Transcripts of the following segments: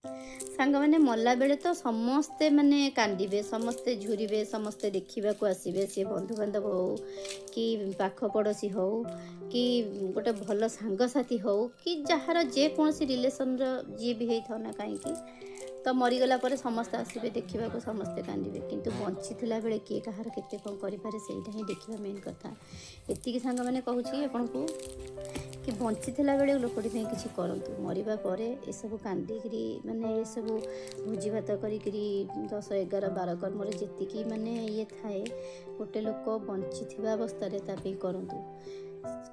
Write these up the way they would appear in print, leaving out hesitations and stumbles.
सांग मैंने मल्ला बेले तो समस्ते माने कांदिबे समस्ते झुरिबे समस्ते देखा आसबे सी बंधुबांधव हो कि पाख पड़ोशी हो कि गोटे भल सांगसाथी हो कि जार जेकोसी रिलेसन जी भी होता ना कहीं तो मरीगला पर समस्ते आसबे देखा समस्ते कांदिबे किंतु बंची थिला बेले किए कहार केते कौन करें सेटा ही देखा मेन कथा एतिकी सांग मैंने कहूँ आपन को कि बंची थिला बेले लोकटी किसी करतु मरवा पर ये सब कांदिकी माने ये सब भोजी भात करी 10, 11, 12 कर्म जी माने ये थाए गोटे लोक बंची थिबा अवस्था करतु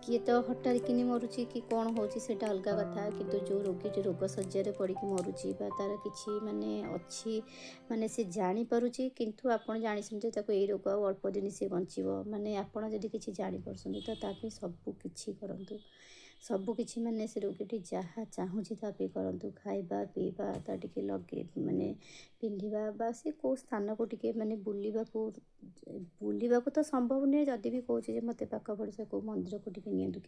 किए तो हठात कि मरुची कि कौन होची सेटा अलग कथा किंतु जो रोगी रोग शज्य पड़ी मरुची तार कि माने अच्छी माने से जानी पारुची किंतु आपन जानी ताको ये रोग अल्प दिन से बंचीबो माने आपन जदि किछि जानी परसुनी तो तापे सब किछि करंतु सबकि माने से रोगी जहाँ चाहूँगी तापे करंतु खाइबा पीवा ता टिके लगे माने पिंधिबा बा से को स्थान को टिके माने बुलिबा को तो संभव नहीं जदि भी कहूँ जे मते पाख पड़ोसा को मंदिर को टिके नियंतु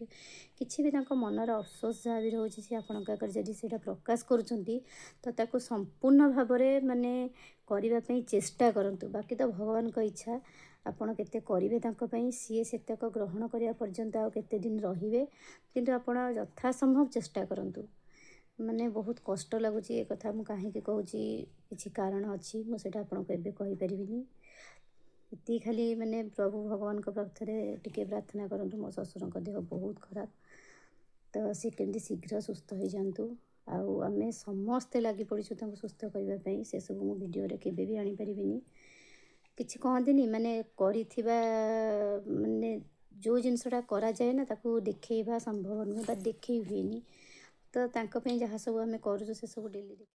किछि भी तांको मनर अफसोस जहाँ भी रोचे से आपणक आगे जदि सेटा प्रकाश करुँच तो ताको संपूर्ण भाव माने करने चेष्टा करंतु बाकी तो भगवान को इच्छा आपण केते करिवे तांको पई सीए सेतक ग्रहण करिया पर्यंत आ केते दिन रहिबे किंतु आपण यथासंभव चेष्टा करंतु माने बहुत कष्ट लगुच ये कथा मु कहीं कहूँ किसी कारण अच्छी मुझे आपको एवं कहीपरिनी ये खाली माने प्रभु भगवान को पाखरे टिके प्रार्थना करूँ मो ससुर देह बहुत खराब तो सी केमती शीघ्र सुस्थ हो जातु आउ समस्ते लगी पड़ू सुस्थ करने से सब मु वीडियो केवे भी आनीपरिनी किसी कहती माने माने जो जिनसटा करा जाए ना ताकू देखा संभव नुहे देखी हुए तो जहाँ सब आम करूँ से सब डेली